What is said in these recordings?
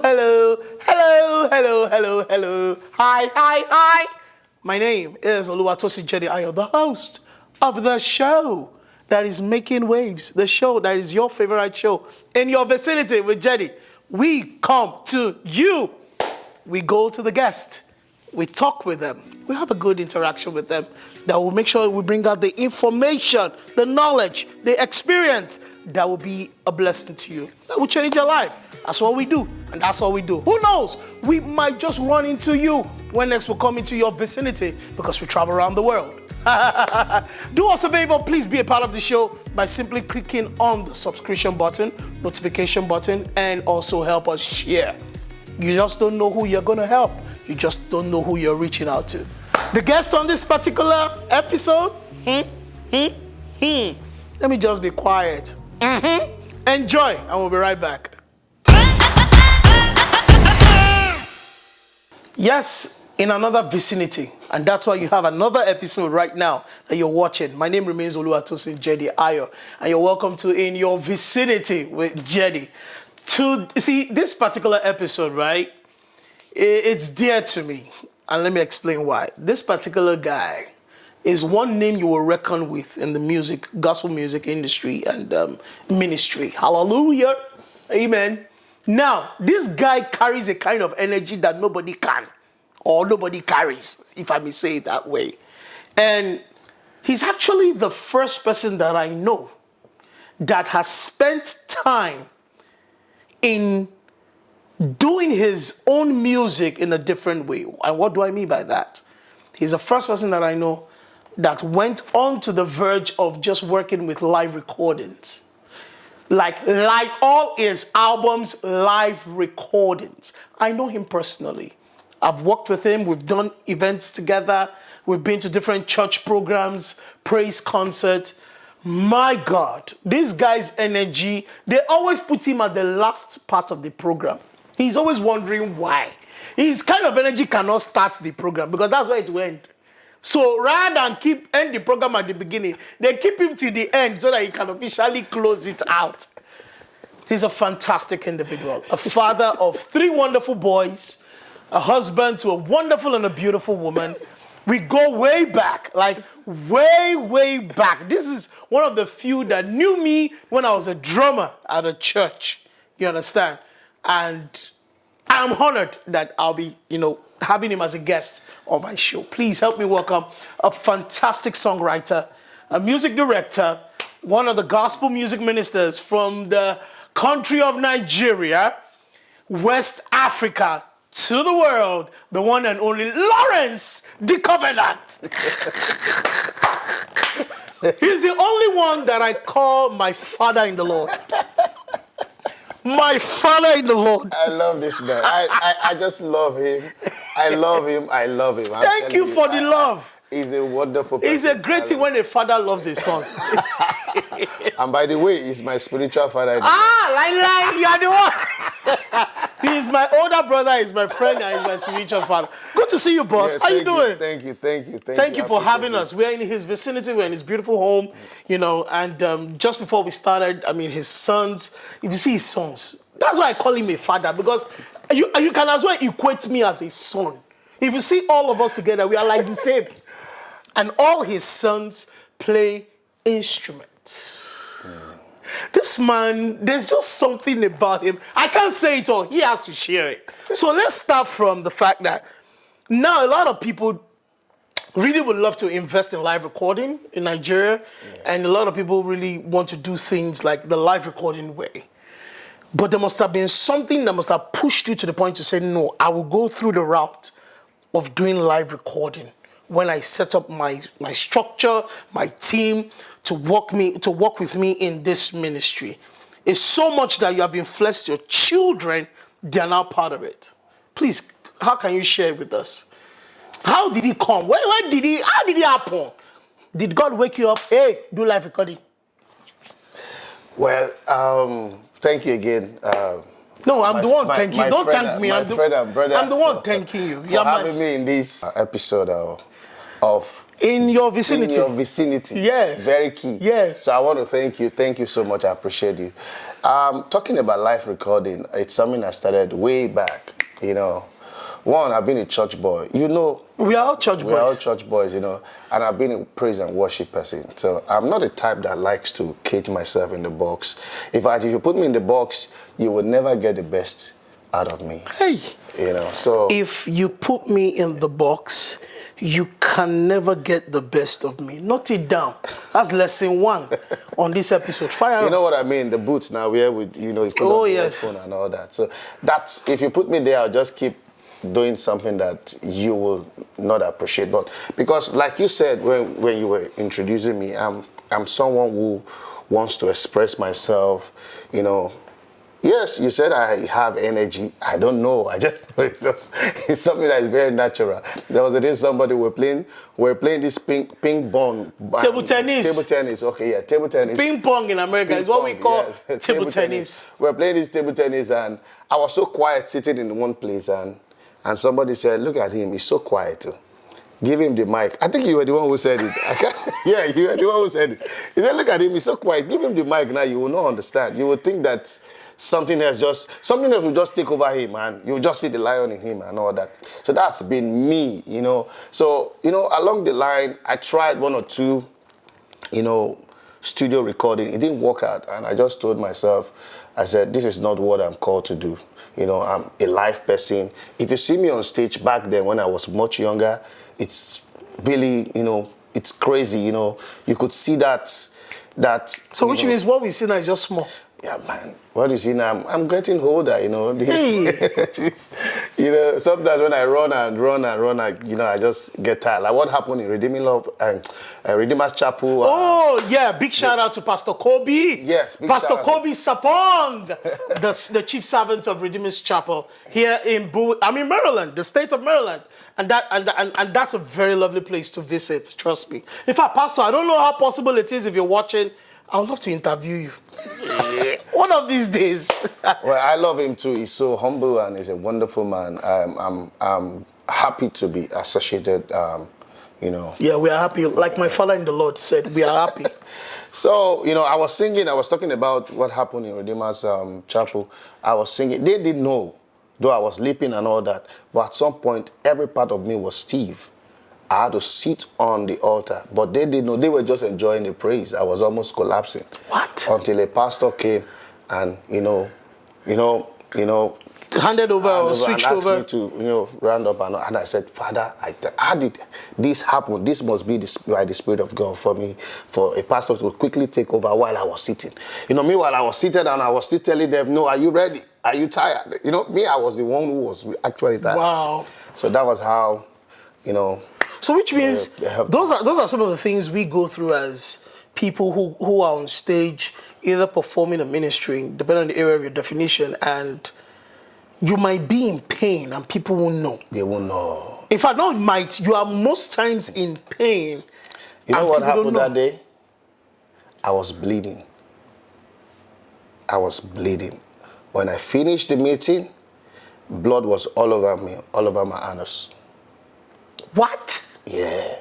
hello. Hi. My name is Artiste JEDI. I am the host of the show that is making waves, the show that is your favorite show in your vicinity with JEDI. We come to you. We go to the guest. We talk with them. We have a good interaction with them that will make sure we bring out the information, the knowledge, the experience that will be a blessing to you, that will change your life. That's what we do, and that's all we do. Who knows? We might just run into you when next we'll come into your vicinity because we travel around the world. Do us a favor, please be a part of the show by simply clicking on the subscription button, notification button, and also help us share. You just don't know who you're going to help. You just don't know who you're reaching out to. The guest on this particular episode, let me just be quiet. Enjoy, and we'll be right back. Yes, in another vicinity, and that's why you have another episode right now that you're watching. My name remains Artiste JEDI Ayo, and you're welcome to In Your Vicinity with JEDI. See, this particular episode, right, it's dear to me, and let me explain why. This particular guy is one name you will reckon with in the gospel music industry and ministry. Hallelujah. Amen. Now, this guy carries a kind of energy that nobody can, or nobody carries, if I may say it that way. And he's actually the first person that I know that has spent time in doing his own music in a different way. And what do I mean by that? He's the first person that I know that went on to the verge of just working with live recordings. Like all his albums, live recordings. I know him personally. I've worked with him. We've done events together. We've been to different church programs, praise concerts. My God, this guy's energy, they always put him at the last part of the program. He's always wondering why. His kind of energy cannot start the program because that's where it went. So rather than end the program at the beginning, they keep him to the end so that he can officially close it out. He's a fantastic individual, a father of 3 wonderful boys, a husband to a wonderful and a beautiful woman. We go way back, like way back. This is one of the few that knew me when I was a drummer at a church. You understand? And I'm honored that I'll be, having him as a guest on my show. Please help me welcome a fantastic songwriter, a music director, one of the gospel music ministers from the country of Nigeria, West Africa, to the world, the one and only Lawrence the Covenant. He's the only one that I call my father in the Lord. My father in the Lord. I love this man. I just love him. I love him. Thank you for the love. He's a wonderful person. It's a great thing when a father loves his son. And by the way, he's my spiritual father. You're the one. He's my older brother, he's my friend, and he's my spiritual father. Good to see you, boss. How you doing? Thank you. Thank you for having us. We're in his vicinity, we're in his beautiful home, and just before we started, his sons, if you see his sons, that's why I call him a father, because you can as well equate me as a son. If you see all of us together, we are like the same. And all his sons play instruments. This man, there's just something about him. I can't say it all. He has to share it. So let's start from the fact that now a lot of people really would love to invest in live recording in Nigeria. Yeah. And a lot of people really want to do things like the live recording way. But there must have been something that must have pushed you to the point to say, no, I will go through the route of doing live recording when I set up my structure, my team, to work with me in this ministry. It's so much that you have influenced your children, they are now part of it. Please, how can you share with us? How did it come? How did it happen? Did God wake you up? Hey, do live recording. Well, thank you again. No, I'm the one thanking you. Don't thank me. I'm the one thanking you. For having me in this episode of In your vicinity. In your vicinity. Yes. Very key. Yes. So I want to thank you. Thank you so much. I appreciate you. Talking about live recording, it's something I started way back. You know, one, I've been a church boy. You know, We are all church boys. we're all church boys, you know, and I've been a praise and worship person. So I'm not the type that likes to cage myself in the box. In fact, if you put me in the box, you would never get the best out of me. Hey. You know, so If you put me in the box, you can never get the best of me. Note it down. That's lesson 1 on this episode. Fire. you know what I mean? The boots now where we, you know, you put on the yes. headphone and all that. So that's, if you put me there, I'll just keep doing something that you will not appreciate. But because, like you said when you were introducing me, I'm someone who wants to express myself. You know, yes, you said I have energy. I don't know. I just know it's something that is very natural. There was a day somebody were playing this ping pong. Table tennis. Table tennis. Okay, yeah, table tennis. Ping pong in America is what we call yes. table tennis. We're playing this table tennis, and I was so quiet sitting in one place, and somebody said, "Look at him. He's so quiet too. Give him the mic." I think you were the one who said it. Yeah, you were the one who said it. He said, "Look at him. He's so quiet. Give him the mic now. You will not understand. You will think that something else will just take over him, and you will just see the lion in him and all that." So that's been me, you know. So, you know, along the line, I tried 1 or 2, you know, studio recording. It didn't work out, and I just told myself, I said, this is not what I'm called to do. You know, I'm a live person. If you see me on stage back then when I was much younger, it's really, you know, it's crazy, you know. You could see that. So which means what we see now is just small. Yeah, man. What you see now, I'm getting older, you know. Hey. You know, sometimes when I run, you know, I just get tired. Like what happened in Redeeming Love and Redeemer's Chapel. Oh, yeah. Big shout out to Pastor Kobe. Yes, big Pastor shout out. Kobe Sapong, the chief servant of Redeemer's Chapel here in Maryland, the state of Maryland. And that's a very lovely place to visit, trust me. In fact, Pastor, I don't know how possible it is if you're watching. I would love to interview you. One of these days. Well, I love him too. He's so humble and he's a wonderful man. I'm happy to be associated, you know. Yeah, we are happy. Like my father in the Lord said, we are happy. So, you know, I was talking about what happened in Redeemer's Chapel. I was singing. They didn't know, though I was leaping and all that. But at some point, every part of me was stiff. I had to sit on the altar, but they didn't know. They were just enjoying the praise. I was almost collapsing. What? Until a pastor came and, Handed over or switched and asked over. me to, you know, round up and I said, Father, how did this happen? This must be by the Spirit of God for me, for a pastor to quickly take over while I was sitting. You know, meanwhile I was seated and I was still telling them, no, are you ready? Are you tired? You know, me, I was the one who was actually tired. Wow. So that was how, you know. So which means those are some of the things we go through as people who are on stage, either performing or ministering, depending on the area of your definition, and you might be in pain and people won't know. They won't know. In fact, not might, you are most times in pain. You know what happened that day? I was bleeding. When I finished the meeting, blood was all over me, all over my anus. What? Yeah.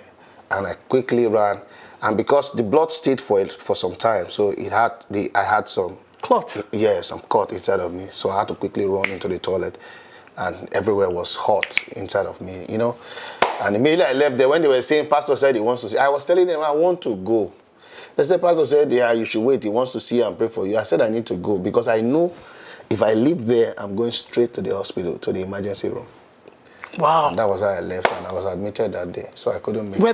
And I quickly ran. And because the blood stayed for some time, so I had some Clot? Yeah, some cut inside of me. So I had to quickly run into the toilet. And everywhere was hot inside of me, you know. And immediately I left there. When they were saying, Pastor said he wants to see, I was telling them, I want to go. They said, Pastor said, yeah, you should wait. He wants to see you and pray for you. I said, I need to go because I know if I leave there, I'm going straight to the hospital, to the emergency room. Wow. And that was how I left, and I was admitted that day, so I couldn't make it. Were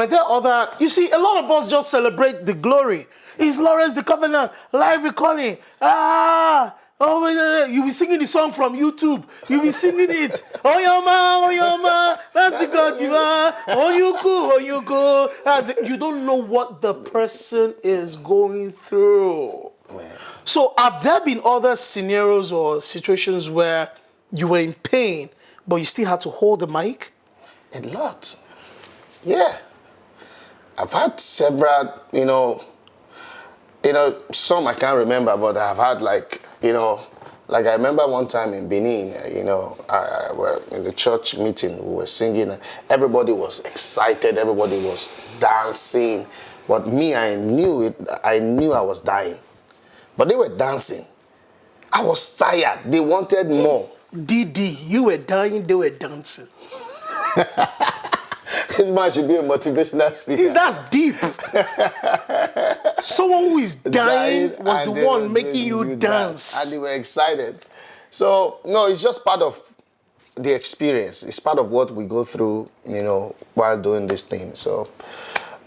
there other... You see, a lot of us just celebrate the glory. It's Lawrence the Covenant, live recording. Oh, you be singing the song from YouTube. You be singing it. Oh, your ma, that's the God you are. Oh, you go. You don't know what the person is going through. Man. So have there been other scenarios or situations where you were in pain, but you still had to hold the mic? A lot. Yeah. I've had several, you know, some I can't remember, but I've had like Like I remember one time in Benin, we're in the church meeting, we were singing, everybody was excited, everybody was dancing. But me, I knew I was dying. But they were dancing. I was tired. They wanted more. DD, you were dying, they were dancing. This man should be a motivational speaker. That's deep. Someone who is dying was the one making you dance. And they were excited. So, no, it's just part of the experience. It's part of what we go through, while doing this thing. So,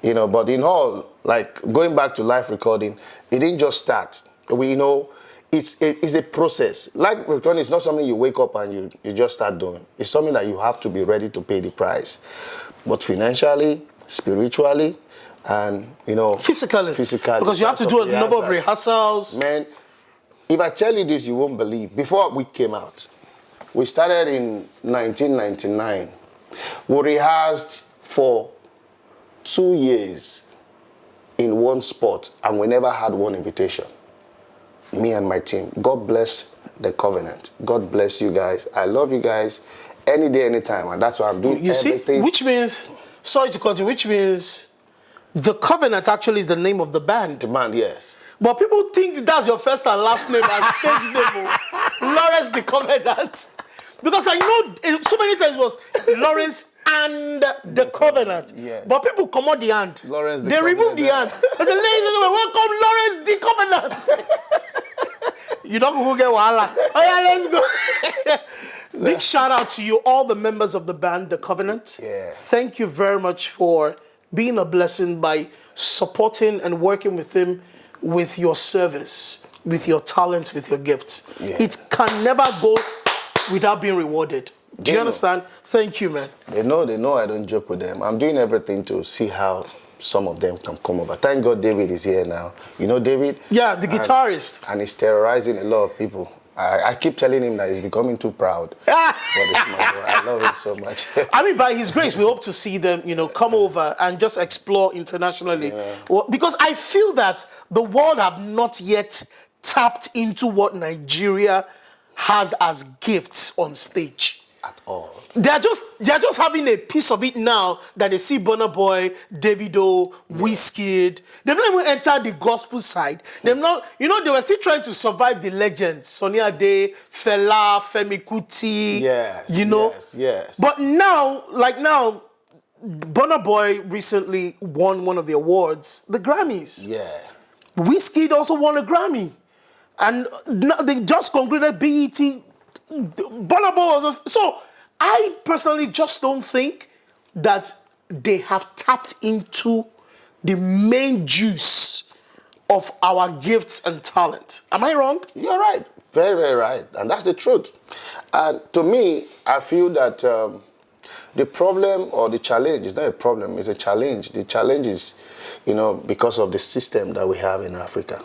but in all, like going back to live recording, it didn't just start. It's a process. Live recording is not something you wake up and you just start doing. It's something that you have to be ready to pay the price. But financially, spiritually, and, physically. Because you have to do a number of rehearsals. Man, if I tell you this, you won't believe. Before we came out, we started in 1999. We rehearsed for 2 years in one spot, and we never had one invitation. Me and my team. God bless the covenant. God bless you guys. I love you guys any day, anytime, and that's why I'm doing everything. Which means, sorry to cut you, which means the covenant actually is the name of the band. The band, yes. But people think that's your first and last name as stage name. Lawrence the Covenant. Because I know so many times it was Lawrence and the Covenant. Yes. But people come on the hand. Lawrence the They Covenant. remove the hand. I said, ladies and gentlemen, welcome Lawrence the Covenant. You don't go get wahala. Oh yeah, let's go. Big shout out to you, all the members of the band, The Covenant. Yeah. Thank you very much for being a blessing by supporting and working with him with your service, with your talent, with your gifts. Yeah. It can never go without being rewarded. Do you They understand? Thank you, man. They know I don't joke with them. I'm doing everything to see how some of them can come over. Thank God David is here now. You know David? Yeah, the guitarist. And he's terrorizing a lot of people. I keep telling him that he's becoming too proud for this man. I love him so much. I mean, by his grace, we hope to see them, come over and just explore internationally. Yeah. Well, because I feel that the world have not yet tapped into what Nigeria has as gifts on stage. At all. They're just having a piece of it now that they see Burna Boy, Davido, Wizkid. They've not even entered the gospel side. They've not, they were still trying to survive the legends. Sonny Ade, Fela, Femi Kuti. Yes, yes. But now, Burna Boy recently won one of the awards, the Grammys. Yeah. Wizkid also won a Grammy. And they just concluded BET. Burna Boy was so I personally just don't think that they have tapped into the main juice of our gifts and talent. Am I wrong? You're right. Very, very right. And that's the truth. And to me, I feel that the problem or the challenge is not a problem, it's a challenge. The challenge is, because of the system that we have in Africa.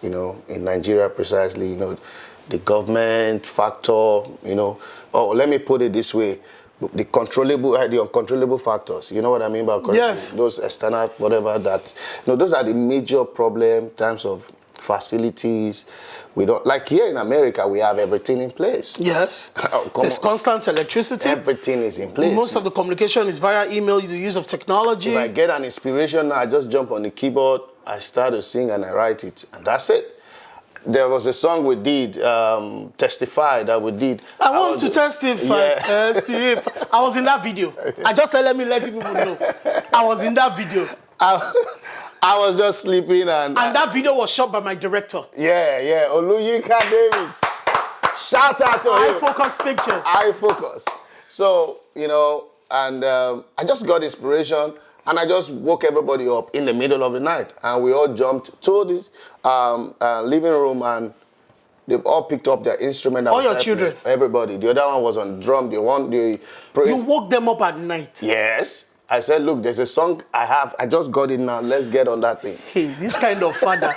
In Nigeria precisely, the government factor, let me put it this way, the uncontrollable factors. You know what I mean by yes. Those external, whatever that, those are the major problem in terms of facilities. We don't, like here in America, we have everything in place. Yes. There's constant electricity. Everything is in place. Most of the communication is via email, the use of technology. If I get an inspiration, I just jump on the keyboard, I start to sing and I write it, and that's it. There was a song we did, Testify, that we did. I want to testify, yeah. testify. I was in that video. I just said, let people know. I was in that video. I was just sleeping and that video was shot by my director. Yeah, Oluyinka David. Shout out to him. iFocus Pictures. iFocus. So, and I just got inspiration and I just woke everybody up in the middle of the night and we all jumped to this living room and they all picked up their instrument. All your children? Everybody. The other one was on drum. You woke them up at night? Yes. I said, look, there's a song I just got it now. Let's get on that thing. Hey, this kind of father.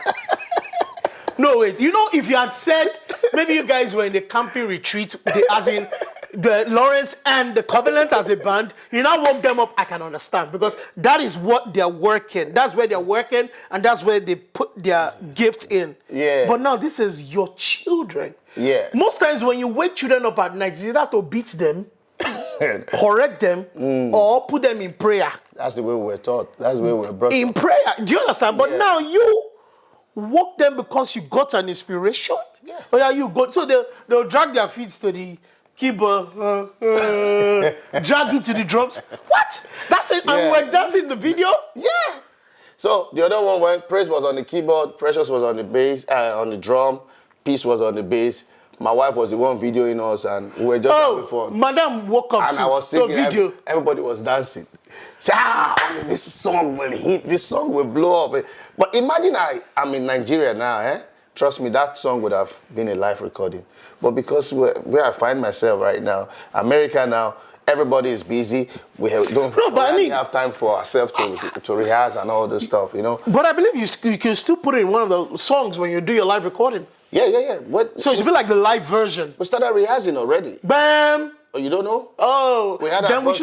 No, wait. If you had said, maybe you guys were in a camping retreat, as in the Lawrence and the Covenant as a band, you now woke them up, I can understand. Because that is what they're working. That's where they're working, and that's where they put their gifts in. Yeah. But now this is your children. Yeah. Most times when you wake children up at night, it's either to beat them, correct them, or put them in prayer. That's the way we were taught. That's the way we were brought In up. prayer. Do you understand? But now you woke them because you got an inspiration. Yeah. Oh yeah, you go. So they'll drag their feet to the keyboard, drag it to the drums. What? That's it. Yeah. And we're dancing in the video. Yeah. So the other one went, Praise was on the keyboard, Precious was on the bass, on the drum, Peace was on the bass. My wife was the one videoing us, and we were just having fun. Madam woke up And to I was the singing, video. everybody was dancing. Say, this song will hit, this song will blow up. But imagine I'm in Nigeria now, Trust me, that song would have been a live recording. But because where I find myself right now, America now, everybody is busy. We don't have time for ourselves to rehearse and all this stuff, you know. But I believe you can still put it in one of the songs when you do your live recording. Yeah. So it should be like the live version. We started rehearsing already. Bam! Oh, you don't know? Oh, then we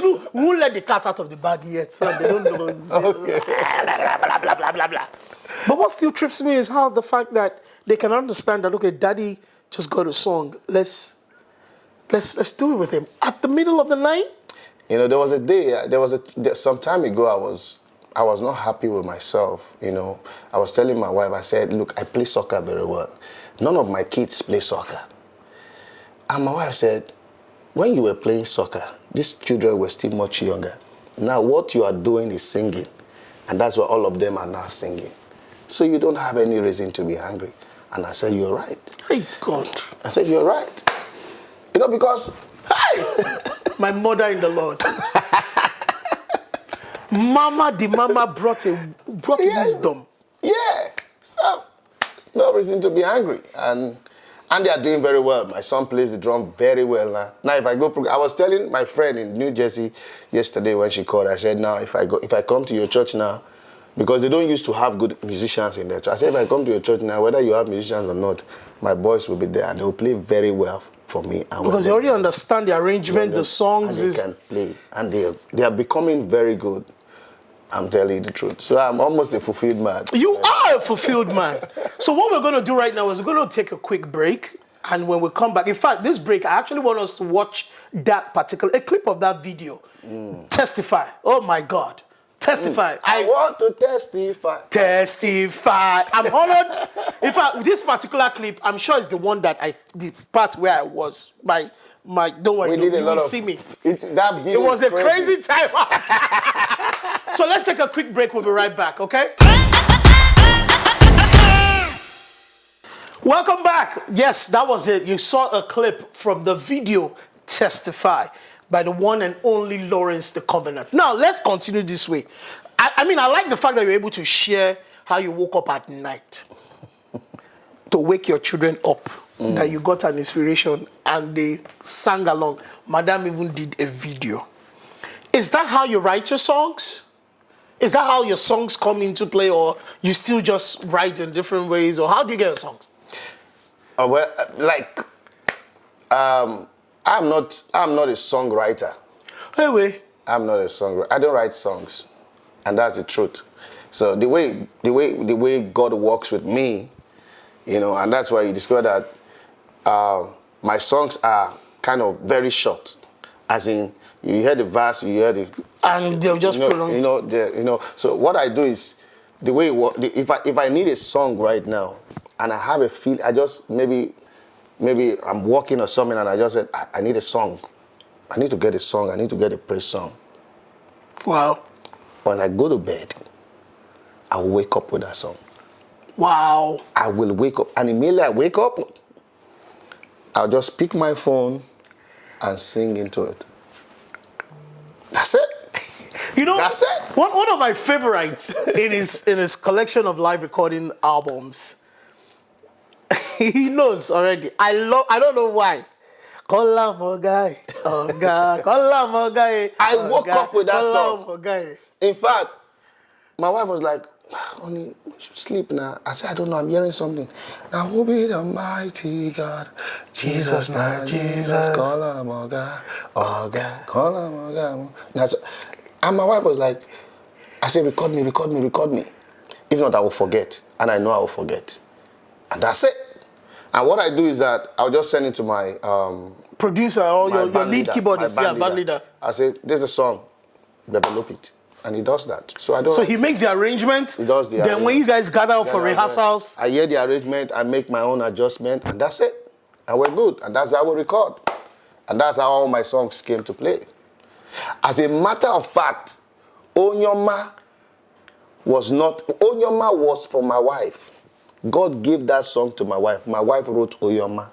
won't let the cat out of the bag yet, so they don't know. Okay. Blah, blah, blah, blah, blah. But what still trips me is how the fact that they can understand that, okay, Daddy just got a song. Let's do it with him. At the middle of the night? You know, there was a day, some time ago, I was not happy with myself, you know. I was telling my wife, I said, look, I play soccer very well. None of my kids play soccer. And my wife said, when you were playing soccer, these children were still much younger. Now what you are doing is singing. And that's why all of them are now singing. So you don't have any reason to be angry. And I said, you're right. Hey, God. I said, you're right. You know, because, hey, my mother in the Lord. Mama brought wisdom. Yeah. So, no reason to be angry. And they are doing very well. My son plays the drum very well now. Now, if I go, I was telling my friend in New Jersey yesterday when she called, I said, now, if I come to your church now, because they don't used to have good musicians in there. I said, if I come to your church now, whether you have musicians or not, my boys will be there and they will play very well for me. And because they already understand the arrangement, the songs. And they can play. And they are becoming very good. I'm telling you the truth. So I'm almost a fulfilled man. You are a fulfilled man. So what we're going to do right now is we're going to take a quick break. And when we come back, in fact, this break, I actually want us to watch a clip of that video. Testify. Oh my God. Testify. I want to testify. Testify. I'm honored. In fact, this particular clip, I'm sure it's the one that the part where I was. Don't worry, you will see me. It was a crazy time. So let's take a quick break. We'll be right back, okay? Welcome back. Yes, that was it. You saw a clip from the video Testify by the one and only Lawrence the Covenant. Now, let's continue this way. I like the fact that you're able to share how you woke up at night to wake your children up, that you got an inspiration and they sang along. Madam even did a video. Is that how you write your songs? Is that how your songs come into play, or you still just write in different ways, or how do you get your songs? I'm not a songwriter. Anyway. I'm not a songwriter. I don't write songs, and that's the truth. So the way God works with me, you know, and that's why you discover that my songs are kind of very short, as in you hear the verse, you hear the, and they'll just prolong. So what I do is the way it works. If I need a song right now, and I have a feel, I just maybe I'm walking or something, and I just said, I need a song. I need to get a song. I need to get a praise song. Wow. When I go to bed, I will wake up with that song. Wow. I will wake up, and immediately I wake up, I'll just pick my phone and sing into it. That's it. You know, that's it. One of my favorites in his collection of live recording albums. He knows already. I don't know why. I woke up with that song. In fact, my wife was like, honey, we should sleep now. I said, I don't know, I'm hearing something. Now who be the mighty God? Jesus, my Jesus. Call him, oh God. Oh God. Call him, oh God. Now, so, and my wife was like, I said, record me. If not, I will forget. And I know I will forget. And that's it. And what I do is that I'll just send it to my producer or your lead keyboardist. Yeah, band leader. I say, this is the song. Develop it. And he does that. So I don't. So he makes the arrangement. He does the Then when you guys gather up for rehearsals, I hear the arrangement. I make my own adjustment, and that's it. And we're good. And that's how we record. And that's how all my songs came to play. As a matter of fact, Onyoma was for my wife. God gave that song to my wife. My wife wrote Oyoma.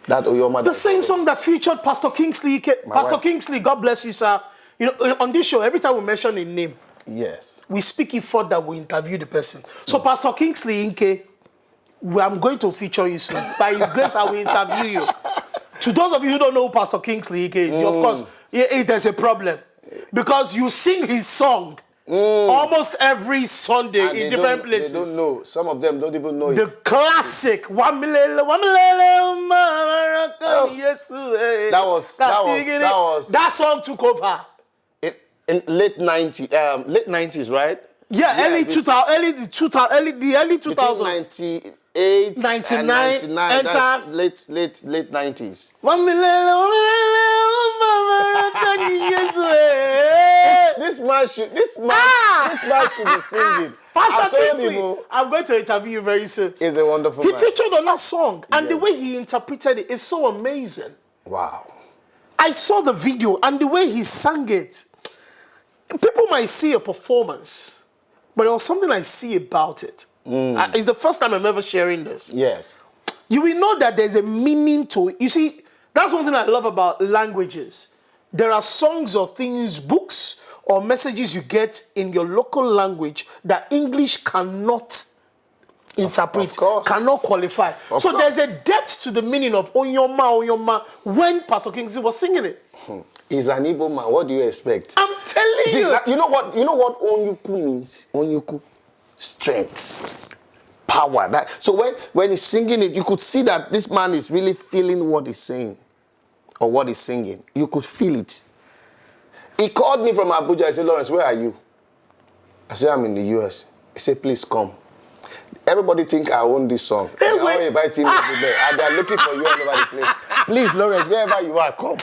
That Oyoma. The same song that featured Pastor Kingsley. Pastor Kingsley, God bless you, sir. You know, on this show, every time we mention a name, yes, we speak it forth that we interview the person. So, Pastor Kingsley Inke, I'm going to feature you soon. By His grace, I will interview you. To those of you who don't know who Pastor Kingsley Inke is, of course, there's a problem. Because you sing his song almost every Sunday and in different places. They don't know. Some of them don't even know the it. Classic. That song took over. In late 90s, right? Yeah, early 2000s. 98, 99, and 99. That's late 90s. This man should be singing. Pastor Kingsley, I'm going to interview you very soon. He's a wonderful man. He featured on that song, and the way he interpreted it is so amazing. Wow. I saw the video, and the way he sang it, people might see a performance, but there was something I see about it. It's the first time I'm ever sharing this. Yes. You will know that there's a meaning to it. You see, that's one thing I love about languages. There are songs or things, books, or messages you get in your local language that English cannot interpret, of course. cannot qualify. Of so course. there's a depth to the meaning of Onyoma when Pastor Kingsley was singing it. He's an Igbo man. What do you expect? I'm telling you. You know what Onyuku means? Onyuku, strength, power. So when he's singing it, you could see that this man is really feeling what he's saying or what he's singing. You could feel it. He called me from Abuja. He said, Lawrence, where are you? I said, I'm in the US. He said, please come. Everybody think I own this song. They all invite me everywhere. And they're looking for you all over the place. Please, Lawrence, wherever you are, come.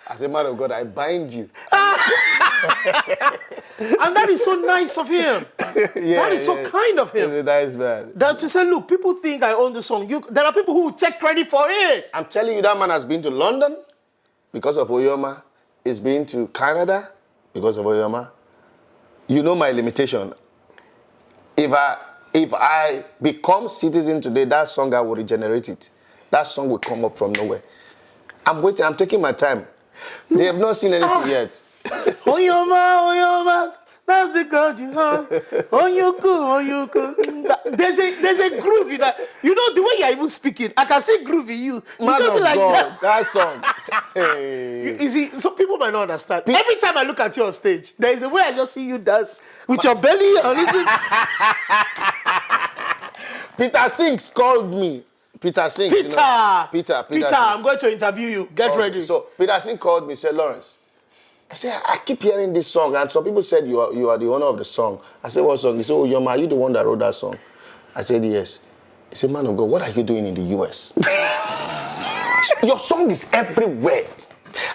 As a man of God, I bind you. And that is so nice of him. That is so kind of him. He's a nice man. That to say, look, people think I own the song. There are people who will take credit for it. I'm telling you, that man has been to London because of Oyoma. He's been to Canada because of Oyoma. You know my limitation. If I become citizen today, that song, I will regenerate it. That song will come up from nowhere. I'm waiting. I'm taking my time. They have not seen anything yet. Oyoma, that's the God you have. Oyuku. There's a groove in that. You know, the way you're even speaking, I can see groove in you. Man of like God, that song. Hey. You see, some people might not understand. Every time I look at you on stage, there is a way I just see you dance with your belly or anything. Peter Sings called me. Peter Sings. Peter, you know? Peter Sings. I'm going to interview you. Get ready. So Peter Sings called me, said, Lawrence, I said, I keep hearing this song, and some people said you are the owner of the song. I said, what song? He said, oh, Yoma, are you the one that wrote that song? I said, yes. He said, man of God, what are you doing in the US? Your song is everywhere.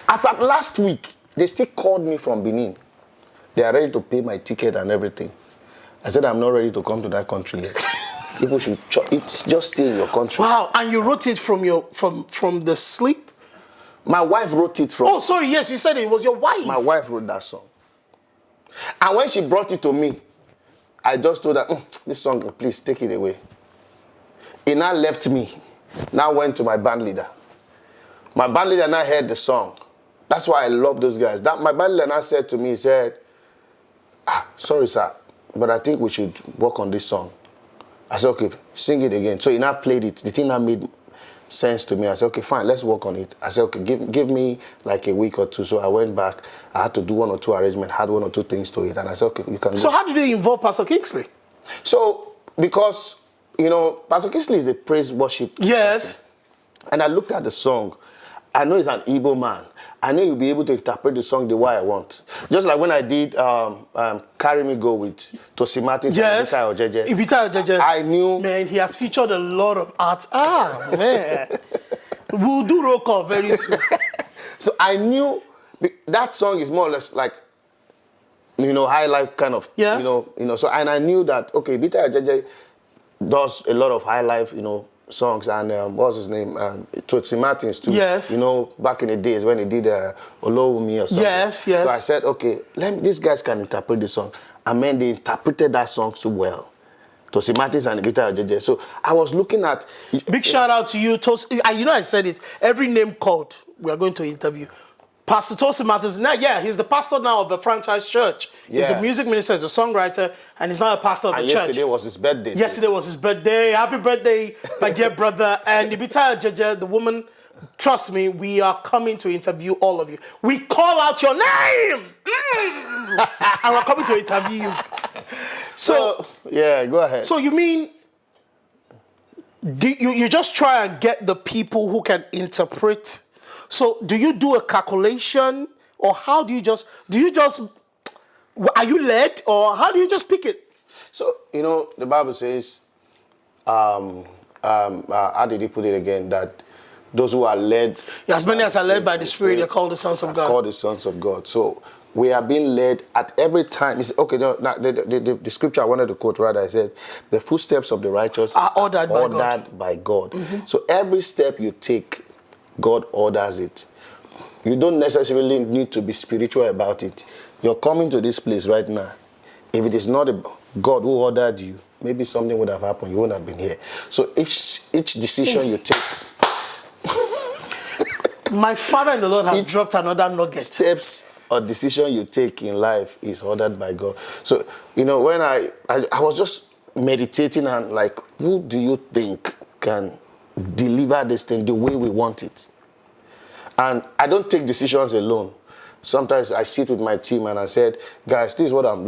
As at last week, they still called me from Benin. They are ready to pay my ticket and everything. I said, I'm not ready to come to that country yet. People should just stay in your country. Wow, and you wrote it from the sleep? My wife wrote it from... Oh, sorry, yes, you said it was your wife. My wife wrote that song. And when she brought it to me, I just told her, this song, please take it away. He now left me. Now went to my band leader. My band leader now heard the song. That's why I love those guys. My band leader now said to me, he said, sorry, sir, but I think we should work on this song. I said, okay, sing it again. So he now played it. The thing now made sense to me. I said, okay, fine, let's work on it. I said, okay, give me like a week or two. So I went back. I had to do 1 or 2 arrangements, had 1 or 2 things to it. And I said, okay, you can So go. how did you involve Pastor Kingsley? So, because, you know, Pastor Kingsley is a praise worship Yes. person. And I looked at the song. I know he's an Igbo man. I know he'll be able to interpret the song the way I want. Just like when I did Carry Me Go with Tosimatis Yes. and Ibita Ojeje. Ibita Ojeje. I knew... Man, he has featured a lot of art. Man. We'll do roll call very soon. So I knew that song is more or less like, you know, high life kind of, Yeah. you know. So, and I knew that, okay, Ibita Ojeje does a lot of high life, you know, songs, and what's his name? Tootsie Martins too. Yes. You know, back in the days when he did Olowumi or something. Yes, yes. So I said, okay, these guys can interpret the song. And then they interpreted that song so well. Tootsie Martins and Ibita Ojeje. So I was looking at... Big shout out to you, Tosi. You know I said it. Every name called, we are going to interview. Pastor Tosi Martins, now, yeah, he's the pastor now of the franchise church. He's a music minister, he's a songwriter, and he's now a pastor of the church. Yesterday was his birthday. Yesterday was his birthday. Happy birthday, my dear brother. And Ibita Ojeje, the woman, trust me, we are coming to interview all of you. We call out your name! And we're coming to interview you. So, yeah, go ahead. So you mean you just try and get the people who can interpret? So do you do a calculation, or how do you just are you led, or how do you just pick it? So, you know, the Bible says, how did he put it again? That those who are led... As many as are led by the Spirit, they're called the sons of God. Called the sons of God. So we are being led at every time. It's, okay, the scripture I wanted to quote, rather, I said, the footsteps of the righteous are ordered by God. So every step you take, God orders it. You don't necessarily need to be spiritual about it. You're coming to this place right now. If it is not a God who ordered you, maybe something would have happened. You wouldn't have been here. So each decision you take... My father in the Lord has dropped another nugget. Steps or decision you take in life is ordered by God. So, you know, when I was just meditating and like, who do you think can deliver this thing the way we want it? And I don't take decisions alone. Sometimes I sit with my team and I said, guys, this is what I'm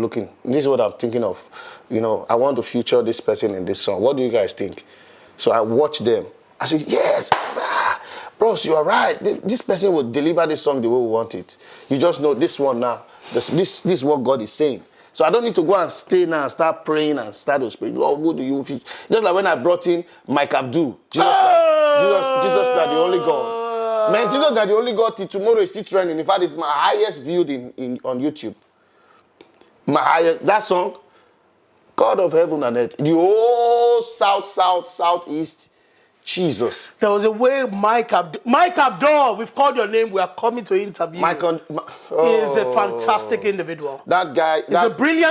thinking of. You know, I want to feature this person in this song. What do you guys think? So I watch them. I say, yes, bros, you are right. This person will deliver this song the way we want it. You just know this one now. This is what God is saying. So I don't need to go and stay now and start praying and start to pray. Lord, who do you feature? Just like when I brought in Mike Abdul. Jesus that the only God. Man, Jesus that the only God till tomorrow is still trending. In fact, it's my highest viewed on YouTube. That song, God of heaven and earth, the whole southeast, Jesus. There was a way Mike Abdul, we've called your name, we are coming to interview. He is a fantastic individual. That guy.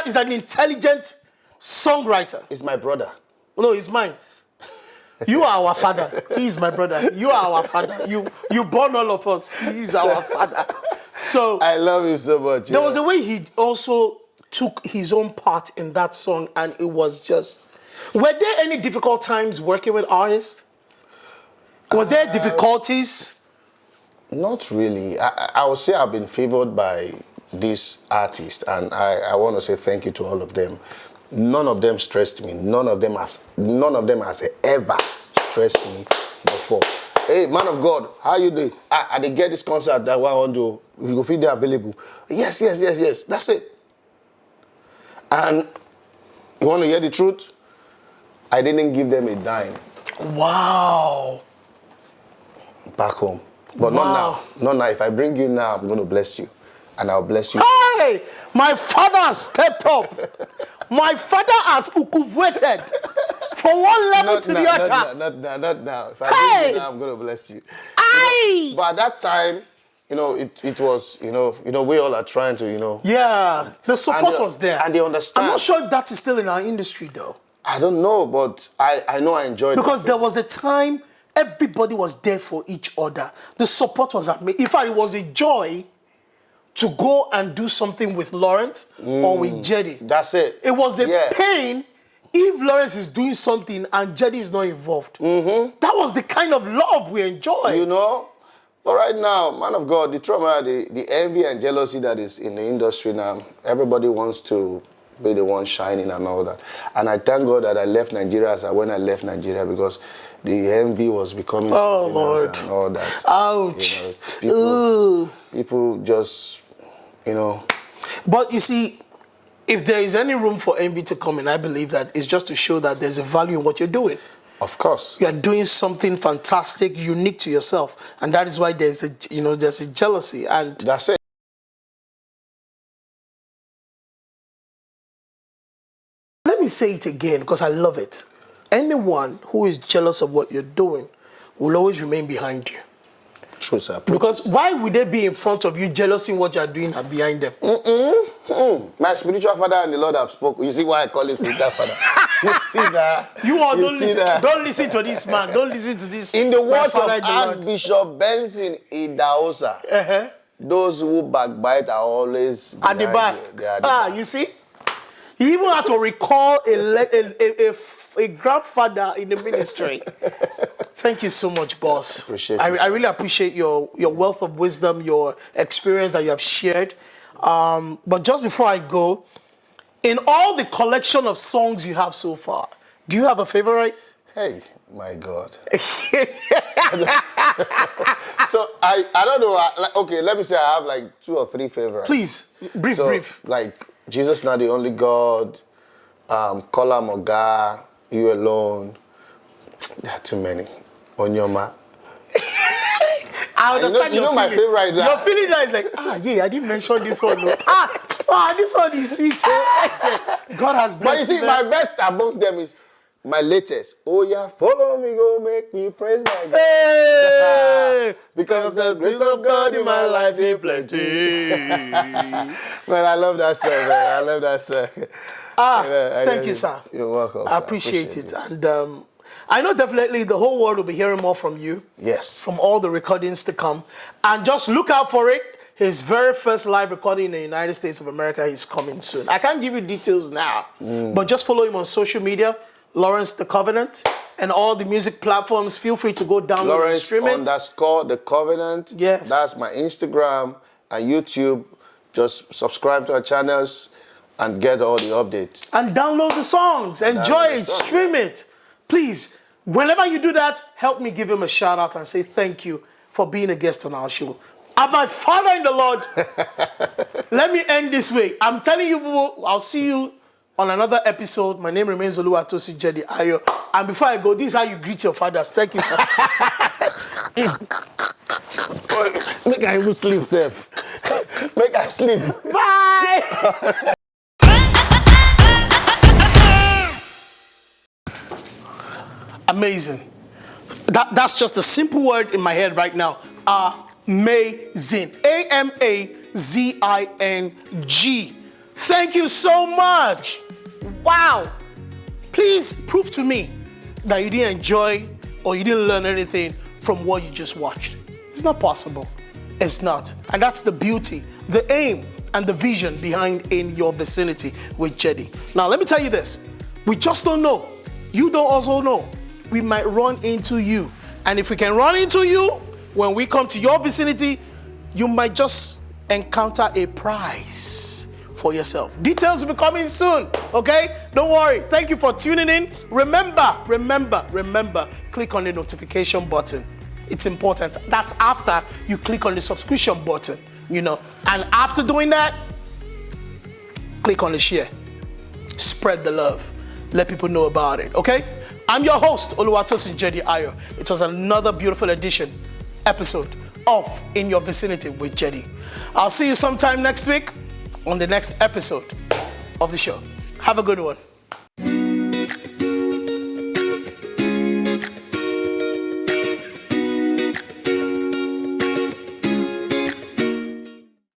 He's an intelligent songwriter. He's my brother. No, he's mine. You are our father. He is my brother. You are our father. You born all of us. He is our father. So I love him so much. There was a way he also took his own part in that song, and it was just... Were there any difficult times working with artists? Were there difficulties? Not really. I would say I've been favored by this artist, and I want to say thank you to all of them. None of them stressed me. None of them has ever stressed me before. Hey, man of God, how you doing? I did get this concert that I want to. You go feel they available. Yes. That's it. And you want to hear the truth? I didn't give them a dime. Wow. Back home. But not now. Not now. If I bring you now, I'm going to bless you. And I'll bless you. Hey! My father has stepped up. My father has ukuvuated from one level to the other. Not now. If I bring you now, I'm going to bless you. But at that time, it was, we all are trying to, Yeah, the support was there. And they understand. I'm not sure if that is still in our industry, though. I don't know, but I know I enjoyed it. Because there was a time everybody was there for each other. The support was amazing. In fact, it was a joy to go and do something with Lawrence or with JEDI. That's it. It was a pain if Lawrence is doing something and JEDI is not involved? That was the kind of love we enjoy. You know? But right now, man of God, the trauma, the envy and jealousy that is in the industry now, everybody wants to be the one shining and all that. And I thank God that I left Nigeria when I left Nigeria, because the envy was becoming Lord, and all that. Ouch. You know, people just, you know. But you see, if there is any room for envy to come in, I believe that it's just to show that there's a value in what you're doing. Of course. You are doing something fantastic, unique to yourself. And that is why there's a jealousy. And that's it. Let me say it again, because I love it. Anyone who is jealous of what you're doing will always remain behind you. True, sir. Because why would they be in front of you, jealous in what you're doing and behind them? My spiritual father and the Lord have spoken. You see why I call him spiritual father? You see that? You all don't listen to this man. Don't listen to this. In the words of Archbishop Benson Idahosa, those who backbite are always at the back. Back. You see? He even had to recall a grandfather in the ministry. Thank you so much, boss. Appreciate I really appreciate your wealth of wisdom, your experience that you have shared. But just before I go, in all the collection of songs you have so far, do you have a favorite? Hey, my God. So I don't know. Okay, let me say I have like 2 or 3 favorites. Please, brief. Like Jesus Not the Only God, Kola Moga, You Alone. There are too many. Onyoma. I understand you know my favorite. Your feeling now is like, I didn't mention this one. No. This one is sweet. God has blessed. But you see, my best among them is my latest. Oh yeah, follow me, go make me praise my God. Hey! Because the grace of God in my life is plenty. Man, I love that song, man. I love that song. Thank you, sir. You're welcome. I appreciate it. And I know definitely the whole world will be hearing more from you. Yes. From all the recordings to come. And just look out for it. His very first live recording in the United States of America is coming soon. I can't give you details now, but just follow him on social media, Lawrence the Covenant, and all the music platforms. Feel free to go download and stream it. Lawrence_the Covenant. Yes. That's my Instagram and YouTube. Just subscribe to our channels and get all the updates. And download the songs. Enjoy it. Stream it. Please, whenever you do that, help me give him a shout out and say thank you for being a guest on our show. And my Father in the Lord, let me end this way. I'm telling you, I'll see you on another episode. My name remains Oluwatosin JEDI Ayo. And before I go, this is how you greet your fathers. Thank you, sir. Make I even sleep safe. Make I sleep. Bye. Amazing. That's just a simple word in my head right now. Amazing. AMAZING. Thank you so much. Wow. Please prove to me that you didn't enjoy or you didn't learn anything from what you just watched. It's not possible. It's not. And that's the beauty, the aim, and the vision behind In Your Vicinity with JEDI. Now, let me tell you this. We just don't know. You don't also know. We might run into you. And if we can run into you, when we come to your vicinity, you might just encounter a prize for yourself. Details will be coming soon, okay? Don't worry. Thank you for tuning in. Remember, click on the notification button. It's important. That's after you click on the subscription button, And after doing that, click on the share. Spread the love. Let people know about it, okay? I'm your host, Oluwatosin JEDI Ayo. It was another beautiful episode of In Your Vicinity with JEDI. I'll see you sometime next week on the next episode of the show. Have a good one.